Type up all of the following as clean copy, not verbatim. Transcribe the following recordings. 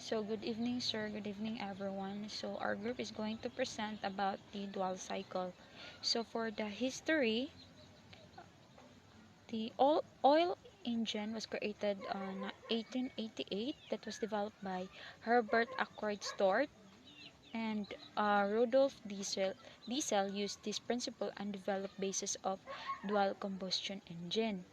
So good evening, sir. Good evening, everyone. So our group is going to present about the dual cycle. So for the history, the oil engine was created on 1888. That was developed by Herbert Arkwright Stewart and Rudolf Diesel. Diesel used this principle and developed basis of dual combustion engine.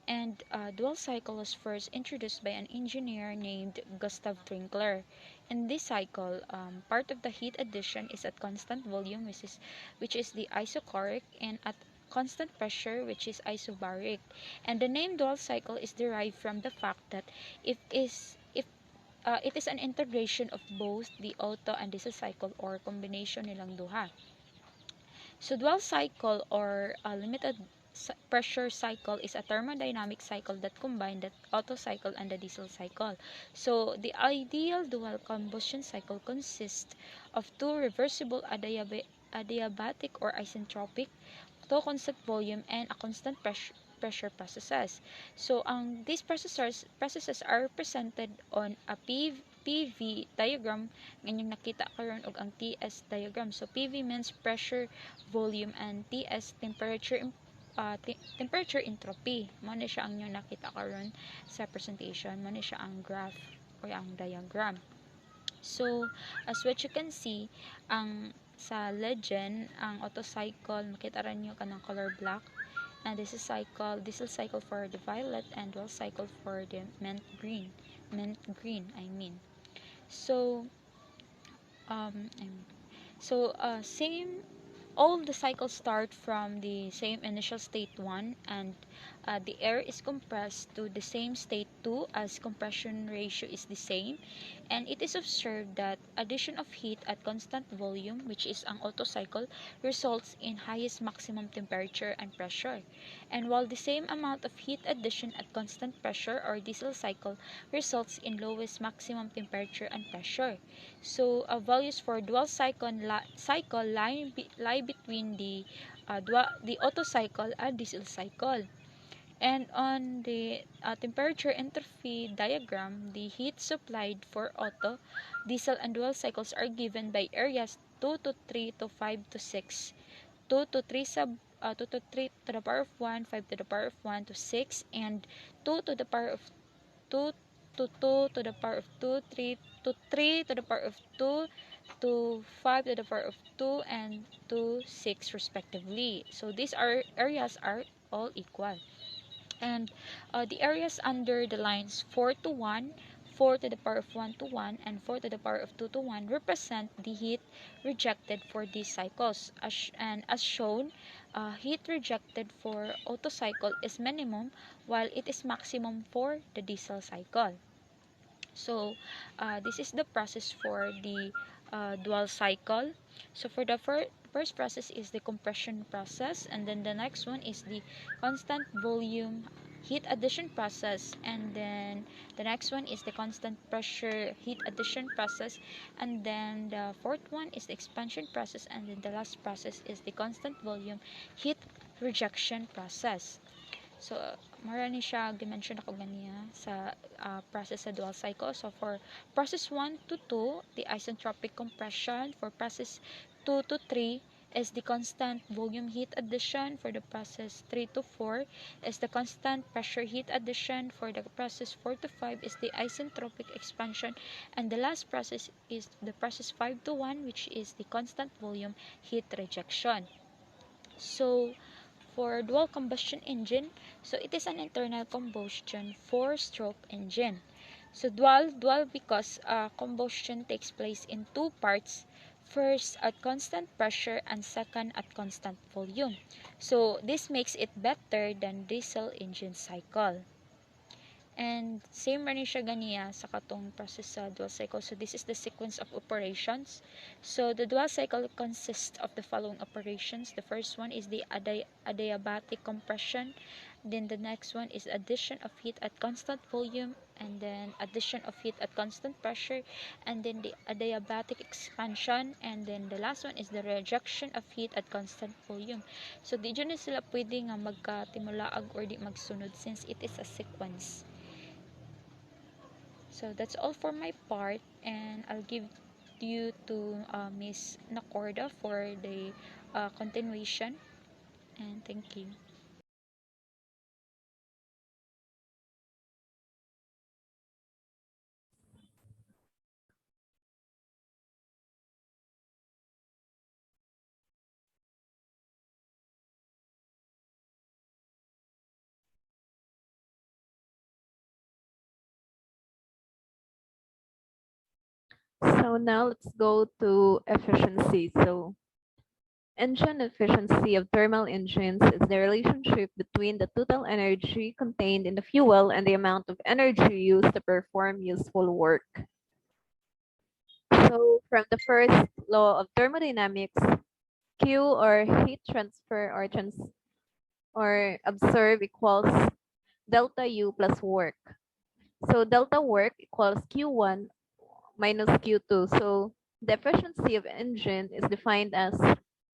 And dual cycle was first introduced by an engineer named Gustav Trinkler. In this cycle, part of the heat addition is at constant volume, which is the isochloric, and at constant pressure, which is isobaric. And the name dual cycle is derived from the fact that if it is an integration of both the Otto and diesel cycle or combination nilang duha. So dual cycle or limited pressure cycle is a thermodynamic cycle that combines the Otto cycle and the diesel cycle. So the ideal dual combustion cycle consists of two reversible adiabatic or isentropic, two constant volume, and a constant pressure processes. So these processes are represented on a PV diagram ngayong nakita karon og ang TS diagram. So PV means pressure, volume, and TS temperature entropy. Mo ni siya ang inyong nakita karon sa presentation. Mo ni siya ang graph or ang diagram. So as what you can see, ang sa legend, ang auto cycle makita ran nyo kanang color black, and this is diesel cycle for the violet, and dual cycle for the mint green I mean. So um same, all the cycles start from the same initial state 1, and the air is compressed to the same state 2 as compression ratio is the same, and it is observed that addition of heat at constant volume, which is ang Otto cycle, results in highest maximum temperature and pressure, and while the same amount of heat addition at constant pressure or diesel cycle results in lowest maximum temperature and pressure. So values for dual cycle lie between the Otto cycle and diesel cycle. And on the temperature entropy diagram, the heat supplied for Otto, diesel, and dual cycles are given by areas 2 to 3 to 5 to 6, 2 to 3 2 to 3 to the power of 1, 5 to the power of 1 to 6, and 2 to the power of 2 to 2 to the power of 2, 3 to 3 to the power of 2 to 5 to the power of 2, and to 6 respectively. So these areas are all equal. And the areas under the lines 4 to 1, 4 to the power of 1 to 1, and 4 to the power of 2 to 1 represent the heat rejected for these cycles. As shown, heat rejected for Otto cycle is minimum, while it is maximum for the diesel cycle. So this is the process for the dual cycle. So for the first process is the compression process, and then the next one is the constant volume heat addition process, and then the next one is the constant pressure heat addition process, and then the fourth one is the expansion process, and then the last process is the constant volume heat rejection process. So mara ni siya gimension ako ganiya sa process sa dual cycle. So for process 1 to 2, the isentropic compression. For process 2 to 3 is the constant volume heat addition. For the process 3 to 4 is the constant pressure heat addition. For the process 4 to 5 is the isentropic expansion, and the last process is the process 5 to 1, which is the constant volume heat rejection. So for dual combustion engine, so it is an internal combustion four-stroke engine. So dual because combustion takes place in two parts. First at constant pressure and second at constant volume. So this makes it better than diesel engine cycle. And same rin siya ganiya sa katong process sa dual cycle. So this is the sequence of operations. So the dual cycle consists of the following operations. The first one is the adiabatic compression. Then the next one is addition of heat at constant volume, and then addition of heat at constant pressure, and then the adiabatic expansion, and then the last one is the rejection of heat at constant volume. So di dyan na sila pwede nga magkatimulaag or di magsunod since it is a sequence. So that's all for my part, and I'll give you to Miss Nacorda for the continuation. And thank you. So now let's go to efficiency. So engine efficiency of thermal engines is the relationship between the total energy contained in the fuel and the amount of energy used to perform useful work. So from the first law of thermodynamics, Q or heat transfer or absorb equals delta U plus work. So delta work equals Q1 minus Q2. So the efficiency of engine is defined as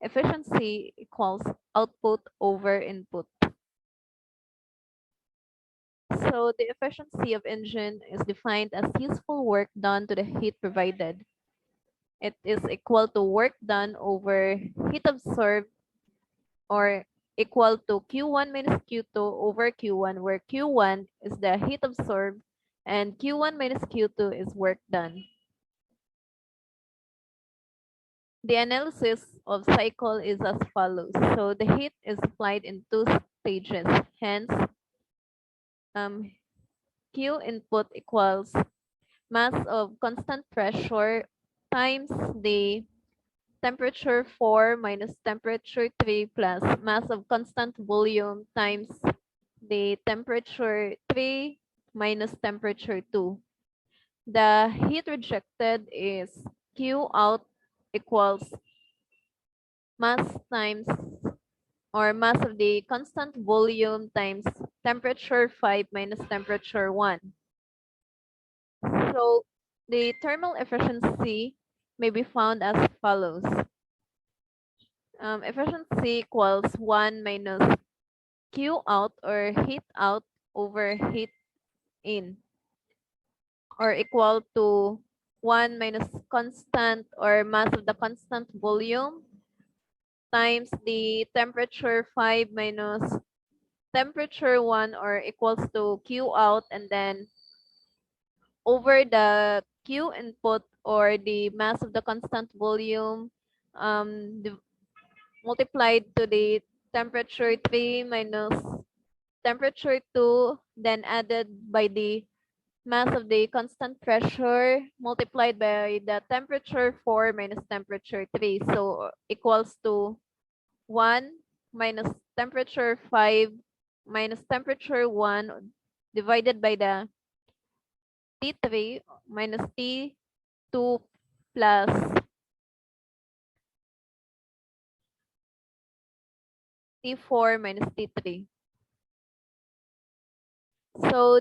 efficiency equals output over input. So the efficiency of engine is defined as useful work done to the heat provided. It is equal to work done over heat absorbed or equal to Q1 minus Q2 over Q1, where Q1 is the heat absorbed and Q1 minus Q2 is work done. The analysis of cycle is as follows. So the heat is applied in two stages. Hence, um, Q input equals mass of constant pressure times the temperature 4 minus temperature 3 plus mass of constant volume times the temperature 3 minus temperature 2. The heat rejected is Q out equals mass times or mass of the constant volume times temperature 5 minus temperature 1. So the thermal efficiency may be found as follows. Efficiency equals 1 minus Q out or heat out over heat in, or equal to 1 minus constant or mass of the constant volume times the temperature 5 minus temperature 1, or equals to Q out, and then over the Q input or the mass of the constant volume multiplied to the temperature 3 minus temperature 2, then added by the mass of the constant pressure multiplied by the temperature 4 minus temperature 3. So equals to 1 minus temperature 5 minus temperature 1 divided by the T3 minus T2 plus T4 minus T3. So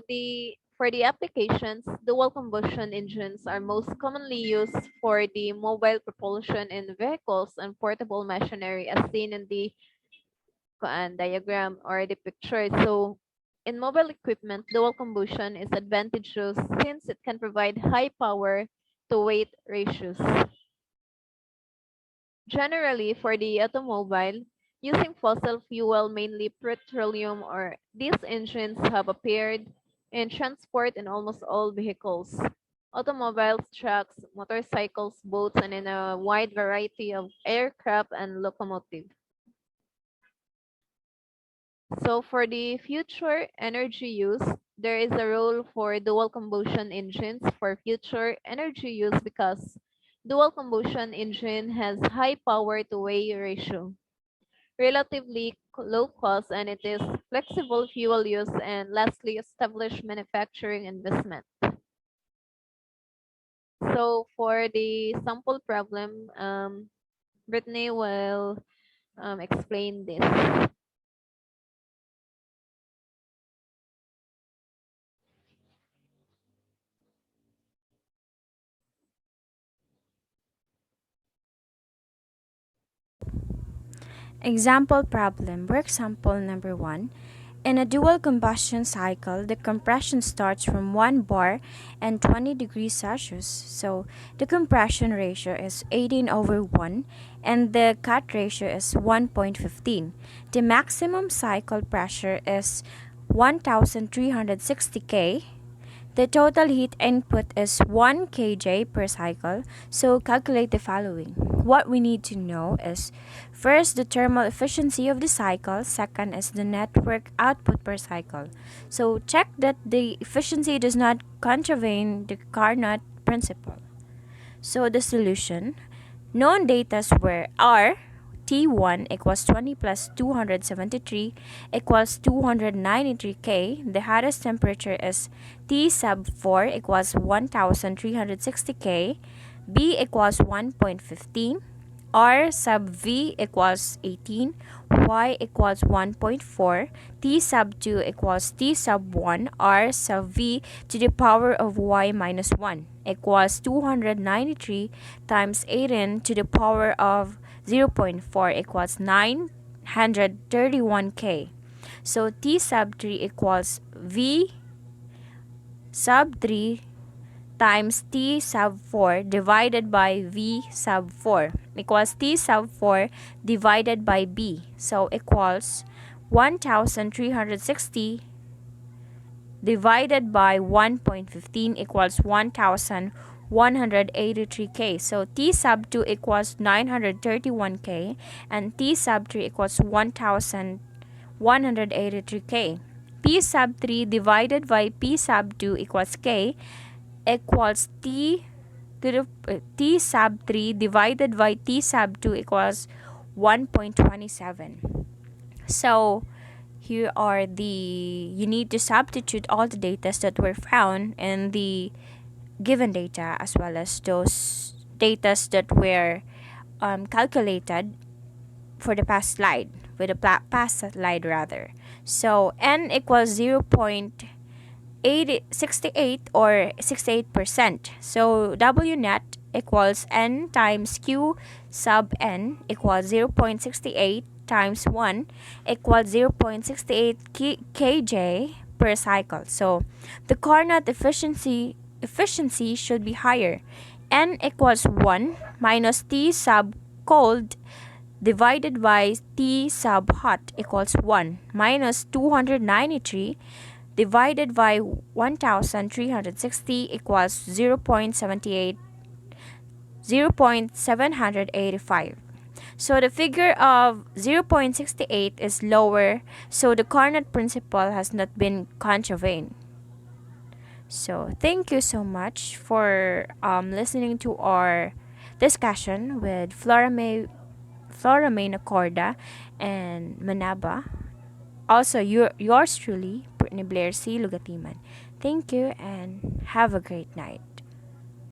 for the applications, dual combustion engines are most commonly used for the mobile propulsion in vehicles and portable machinery as seen in the diagram or the picture. So in mobile equipment, dual combustion is advantageous since it can provide high power to weight ratios. Generally, for the automobile, using fossil fuel, mainly petroleum, or these engines have appeared in transport in almost all vehicles. Automobiles, trucks, motorcycles, boats, and in a wide variety of aircraft and locomotive. So for the future energy use, there is a role for dual combustion engines for future energy use because dual combustion engine has high power to weight ratio, relatively low cost, and it is flexible fuel use, and lastly, established manufacturing investment. So for the sample problem, Brittany will explain this. Example problem. Work sample number 1. In a dual combustion cycle, the compression starts from 1 bar and 20 degrees Celsius. So the compression ratio is 18 over 1 and the cut ratio is 1.15. The maximum cycle pressure is 1360 K. The total heat input is 1 kJ per cycle, so calculate the following. What we need to know is first the thermal efficiency of the cycle, second is the network output per cycle. So check that the efficiency does not contravene the Carnot principle. So the solution, known data were R T1 equals 20 plus 273 equals 293 K. The hottest temperature is T sub 4 equals 1360 K. B equals 1.15. R sub V equals 18, Y equals 1.4, T sub 2 equals T sub 1, R sub V to the power of Y minus 1 equals 293 times 18 to the power of 0.4 equals 931 K. So T sub 3 equals V sub 3 times T sub 4 divided by V sub 4 equals T sub 4 divided by B. So equals 1360 divided by 1.15 equals 1183K. So T sub 2 equals 931K and T sub 3 equals 1183K. P sub 3 divided by P sub 2 equals K equals T to the T sub 3 divided by T sub 2 equals 1.27. So here are you need to substitute all the data that were found in the given data as well as those data that were calculated for the past slide, with the past slide rather. So n equals 0.68 or 68%. So W net equals n times Q sub n equals 0.68 times 1 equals 0.68 kJ per cycle. So the Carnot efficiency should be higher. N equals 1 minus T sub cold divided by T sub hot equals 1 minus 293 divided by 1360 equals 0.785. So the figure of 0.68 is lower, so the Carnot principle has not been contravened. So thank you so much for listening to our discussion with Floramena Corda and Manaba. Also, yours truly, Brittany Blair C. Lugatiman. Thank you and have a great night.